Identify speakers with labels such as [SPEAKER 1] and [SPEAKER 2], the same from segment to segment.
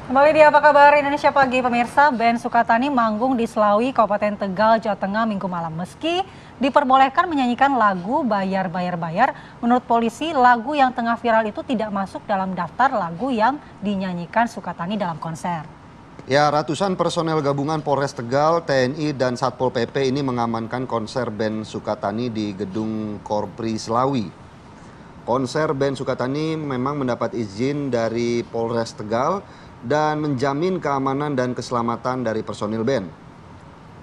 [SPEAKER 1] Kembali di Apa Kabar Indonesia Pagi, pemirsa. Band Sukatani manggung di Slawi, Kabupaten Tegal, Jawa Tengah Minggu malam. Meski diperbolehkan menyanyikan lagu Bayar Bayar Bayar, menurut polisi lagu yang tengah viral itu tidak masuk dalam daftar lagu yang dinyanyikan Sukatani dalam konser.
[SPEAKER 2] Ya, ratusan personel gabungan Polres Tegal, TNI, dan Satpol PP ini mengamankan konser band Sukatani di Gedung Korpri Slawi. Konser band Sukatani memang mendapat izin dari Polres Tegal dan menjamin keamanan dan keselamatan dari personil band.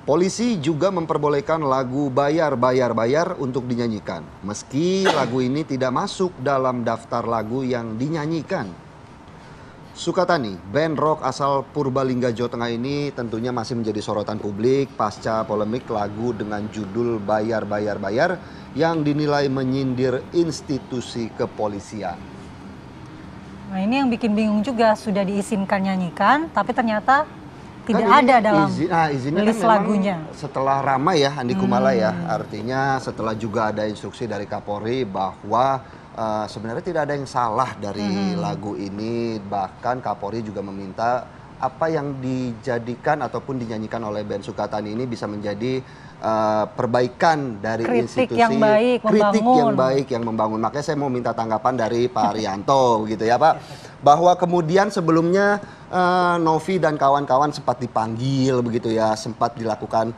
[SPEAKER 2] Polisi juga memperbolehkan lagu Bayar Bayar Bayar untuk dinyanyikan, meski lagu ini tidak masuk dalam daftar lagu yang dinyanyikan. Sukatani, band rock asal Purbalingga, Jawa Tengah ini tentunya masih menjadi sorotan publik pasca polemik lagu dengan judul Bayar Bayar Bayar yang dinilai menyindir institusi kepolisian.
[SPEAKER 1] Nah, ini yang bikin bingung juga, sudah diizinkan nyanyikan, tapi ternyata tidak ada dalam list lagunya.
[SPEAKER 2] Setelah ramai ya Andi Kumala ya, artinya setelah juga ada instruksi dari Kapolri bahwa sebenarnya tidak ada yang salah dari lagu ini. Bahkan Kapolri juga meminta apa yang dijadikan ataupun dinyanyikan oleh band Sukatani ini bisa menjadi perbaikan dari
[SPEAKER 1] kritik
[SPEAKER 2] institusi,
[SPEAKER 1] yang baik,
[SPEAKER 2] kritik
[SPEAKER 1] membangun.
[SPEAKER 2] yang baik yang membangun. Makanya saya mau minta tanggapan dari Pak Rianto gitu ya Pak, bahwa kemudian sebelumnya Novi dan kawan-kawan sempat dipanggil begitu ya, sempat dilakukan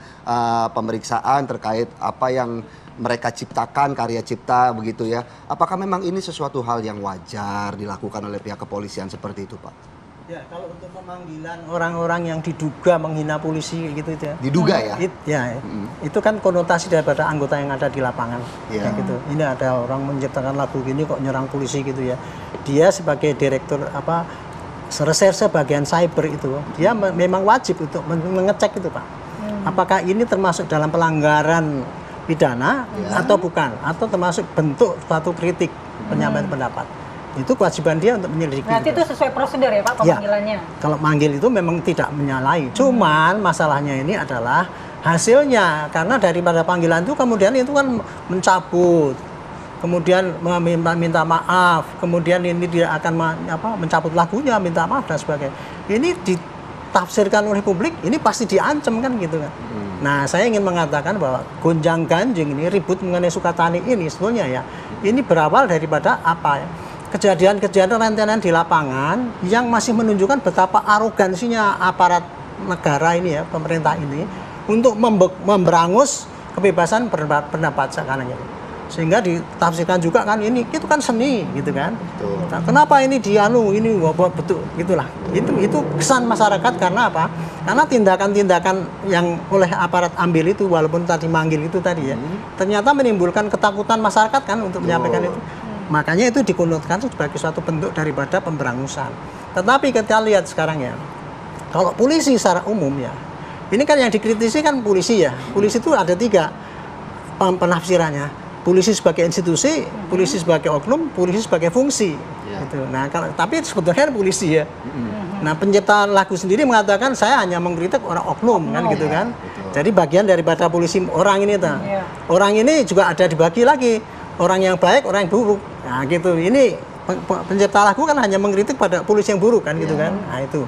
[SPEAKER 2] pemeriksaan terkait apa yang mereka ciptakan, karya cipta begitu ya. Apakah memang ini sesuatu hal yang wajar dilakukan oleh pihak kepolisian seperti itu Pak?
[SPEAKER 3] Ya, kalau untuk pemanggilan orang-orang yang diduga menghina polisi gitu ya.
[SPEAKER 2] Diduga ya?
[SPEAKER 3] Itu kan konotasi daripada anggota yang ada di lapangan.
[SPEAKER 2] Ya.
[SPEAKER 3] Gitu. Ini ada orang menciptakan lagu gini kok nyerang polisi gitu ya. Dia sebagai direktur reserse bagian cyber itu, dia memang wajib untuk mengecek itu Pak. Apakah ini termasuk dalam pelanggaran pidana atau bukan, atau termasuk bentuk suatu kritik penyampaian pendapat. Itu kewajiban dia untuk menyelidiki.
[SPEAKER 1] Berarti itu sesuai prosedur ya Pak pemanggilannya? Ya,
[SPEAKER 3] kalau manggil itu memang tidak menyalahi. Cuman masalahnya ini adalah hasilnya, karena daripada panggilan itu kemudian itu kan mencabut, kemudian minta maaf, kemudian ini dia akan mencabut lagunya, minta maaf dan sebagainya. Ini ditafsirkan oleh publik, ini pasti diancam kan gitu kan. Nah, saya ingin mengatakan bahwa gonjang-ganjing ini, ribut mengenai Sukatani ini sebetulnya ya, ini berawal daripada apa ya? Kejadian-kejadian rentetan di lapangan yang masih menunjukkan betapa arogansinya aparat negara ini ya, pemerintah ini untuk memberangus kebebasan pendapat sekarang ini. Sehingga ditafsirkan juga kan ini itu kan seni gitu kan. Nah, kenapa ini ini betul gitulah. Itu kesan masyarakat karena apa? Karena tindakan-tindakan yang oleh aparat ambil itu walaupun tadi manggil itu tadi ya, ternyata menimbulkan ketakutan masyarakat kan untuk menyampaikan itu. Makanya itu dikonotkan sebagai suatu bentuk daripada pemberangusan. Tetapi kita lihat sekarang ya, kalau polisi secara umum ya, ini kan yang dikritisi kan polisi ya. Polisi itu ada tiga penafsirannya. Polisi sebagai institusi, polisi sebagai oknum, polisi sebagai fungsi. Gitu. Nah, tapi sebetulnya kan polisi ya. Nah, pencipta lagu sendiri mengatakan saya hanya mengkritik orang oknum kan gitu kan. Jadi bagian daripada polisi orang ini Orang ini juga ada dibagi lagi. Orang yang baik, orang yang buruk. Nah gitu, ini pencipta lagu kan hanya mengkritik pada polisi yang buruk kan gitu kan. Nah itu.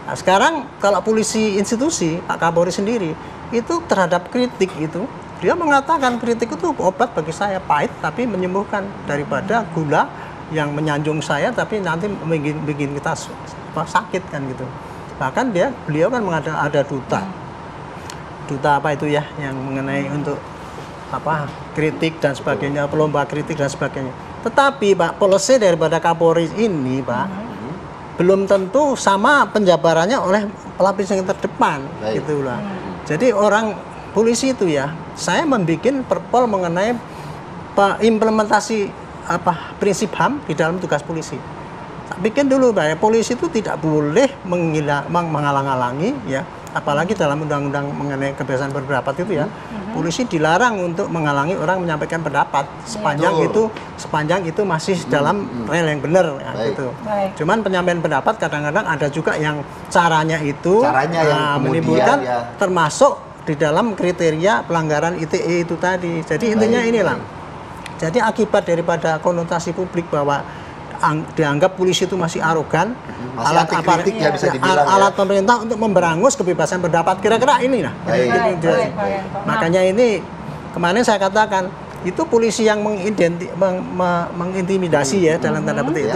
[SPEAKER 3] Nah, sekarang kalau polisi institusi, Pak Kapolri sendiri, itu terhadap kritik itu, dia mengatakan kritik itu obat bagi saya, pahit tapi menyembuhkan daripada gula yang menyanjung saya tapi nanti bikin kita sakit kan gitu. Bahkan beliau kan ada duta apa itu ya, yang mengenai untuk kritik dan sebagainya, pelomba kritik dan sebagainya. Tetapi Pak, polisi daripada Kapolri ini Pak, belum tentu sama penjabarannya oleh pelapis yang terdepan gitulah. Jadi orang polisi itu ya, saya membuat perpol mengenai implementasi prinsip HAM di dalam tugas polisi. Bikin dulu Pak, polisi itu tidak boleh menghalang-halangi ya, apalagi dalam undang-undang mengenai kebebasan berpendapat itu ya, polisi dilarang untuk menghalangi orang menyampaikan pendapat sepanjang itu masih dalam rel yang benar gitu. Cuman penyampaian pendapat kadang-kadang ada juga yang caranya yang menimbulkan termasuk di dalam kriteria pelanggaran ITE itu tadi. Jadi intinya inilah. Jadi akibat daripada konotasi publik bahwa dianggap polisi itu masih arogan,
[SPEAKER 2] Masih anti kritik ya bisa dibilang ya.
[SPEAKER 3] Alat pemerintah untuk memberangus kebebasan berpendapat. Kira-kira ini nah.
[SPEAKER 1] Baik, Pak Yanto.
[SPEAKER 3] Makanya ini kemarin saya katakan itu polisi yang mengintimidasi ya dalam tanda petik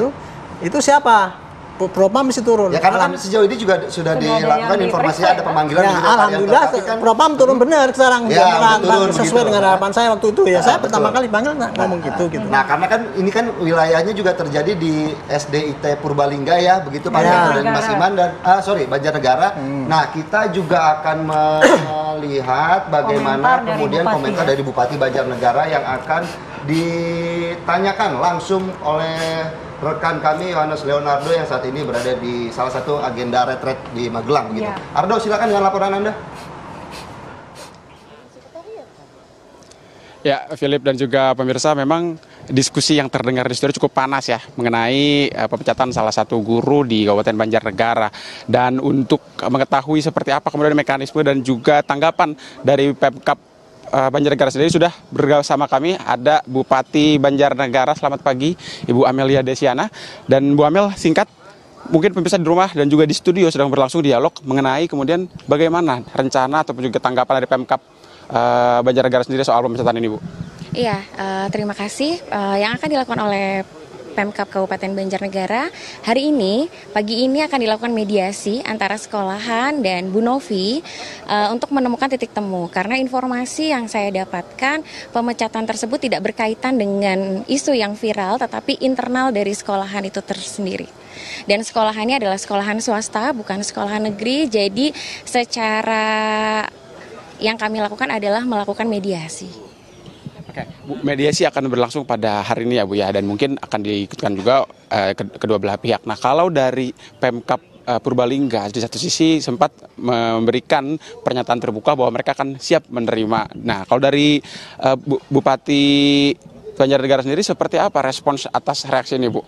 [SPEAKER 3] itu siapa? Propam mesti turun.
[SPEAKER 2] Ya karena kan sejauh ini juga sudah dilakukan informasi ada pemanggilan
[SPEAKER 3] ya,
[SPEAKER 2] juga.
[SPEAKER 3] alhamdulillah
[SPEAKER 2] kan,
[SPEAKER 3] Propam turun benar sekarang
[SPEAKER 2] turun
[SPEAKER 3] sesuai
[SPEAKER 2] gitu.
[SPEAKER 3] dengan harapan saya waktu itu ya. Saya
[SPEAKER 2] betul.
[SPEAKER 3] pertama kali panggil ngomong gitu.
[SPEAKER 2] Nah, karena kan ini kan wilayahnya juga terjadi di SDIT Purbalingga ya, begitu Pak Yanto dan Mas Iman dan Banjarnegara. Nah, kita juga akan melihat bagaimana kemudian komentar dari Bupati Banjarnegara yang akan ditanyakan langsung oleh rekan kami Yohanes Leonardo yang saat ini berada di salah satu agenda retret di Magelang gitu. Ardo, silakan dengan laporan Anda.
[SPEAKER 4] Ya, Philip dan juga pemirsa, memang diskusi yang terdengar di studio cukup panas ya mengenai pemecatan salah satu guru di Kabupaten Banjarnegara. Dan untuk mengetahui seperti apa kemudian mekanisme dan juga tanggapan dari Pemkab Banjarnegara sendiri sudah bersama kami ada Bupati Banjarnegara. Selamat pagi Ibu Amelia Desiana. Dan Bu Amel, singkat, mungkin pemirsa di rumah dan juga di studio sedang berlangsung dialog mengenai kemudian bagaimana rencana ataupun juga tanggapan dari Pemkab Banjarnegara sendiri soal pemecatan ini, Bu.
[SPEAKER 5] Iya, terima kasih. Yang akan dilakukan oleh Pemkab Kabupaten Banjarnegara hari ini, pagi ini akan dilakukan mediasi antara sekolahan dan Bu Novi untuk menemukan titik temu. Karena informasi yang saya dapatkan, pemecatan tersebut tidak berkaitan dengan isu yang viral, tetapi internal dari sekolahan itu tersendiri. Dan sekolahannya adalah sekolahan swasta, bukan sekolahan negeri. Jadi secara yang kami lakukan adalah melakukan mediasi.
[SPEAKER 4] Oke, Bu, mediasi akan berlangsung pada hari ini ya Bu ya, dan mungkin akan diikutkan juga kedua belah pihak. Nah, kalau dari Pemkab Purbalingga di satu sisi sempat memberikan pernyataan terbuka bahwa mereka akan siap menerima. Nah, kalau dari Bupati Banjarnegara sendiri seperti apa respons atas reaksi ini, Bu?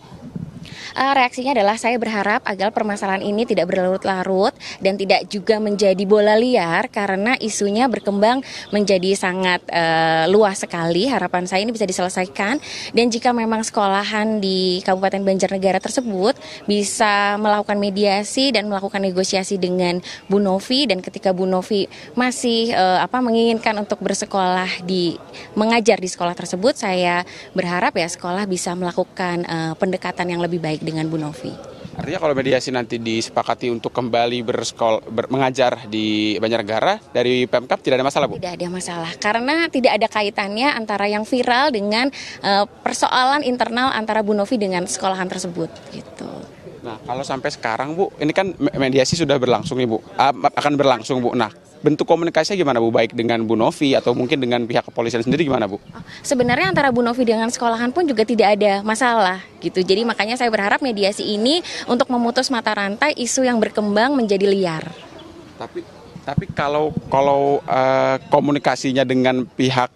[SPEAKER 5] Reaksinya adalah saya berharap agar permasalahan ini tidak berlarut-larut dan tidak juga menjadi bola liar karena isunya berkembang menjadi sangat luas sekali. Harapan saya ini bisa diselesaikan dan jika memang sekolahan di Kabupaten Banjarnegara tersebut bisa melakukan mediasi dan melakukan negosiasi dengan Bu Novi, dan ketika Bu Novi masih menginginkan untuk bersekolah mengajar di sekolah tersebut, saya berharap ya sekolah bisa melakukan pendekatan yang lebih baik dengan Bu Novi.
[SPEAKER 4] Artinya kalau mediasi nanti disepakati untuk kembali mengajar di Banjarnegara, dari Pemkab tidak ada masalah, Bu?
[SPEAKER 5] Tidak ada masalah, karena tidak ada kaitannya antara yang viral dengan persoalan internal antara Bu Novi dengan sekolahan tersebut, gitu.
[SPEAKER 4] Nah, kalau sampai sekarang, Bu, ini kan mediasi sudah berlangsung nih, Bu, akan berlangsung, Bu. Nah, bentuk komunikasinya gimana, Bu? Baik dengan Bu Novi atau mungkin dengan pihak kepolisian sendiri gimana, Bu?
[SPEAKER 5] Sebenarnya antara Bu Novi dengan sekolahan pun juga tidak ada masalah gitu. Jadi makanya saya berharap mediasi ini untuk memutus mata rantai isu yang berkembang menjadi liar.
[SPEAKER 4] Tapi kalau komunikasinya dengan pihak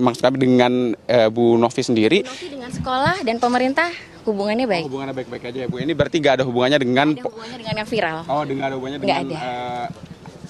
[SPEAKER 4] maksud kami dengan Bu Novi sendiri,
[SPEAKER 5] Bu Novi dengan sekolah dan pemerintah hubungannya baik.
[SPEAKER 4] Hubungannya baik-baik aja ya, Bu. Ini berarti nggak ada hubungannya dengan
[SPEAKER 5] yang viral.
[SPEAKER 4] Oh, ada hubungannya dengan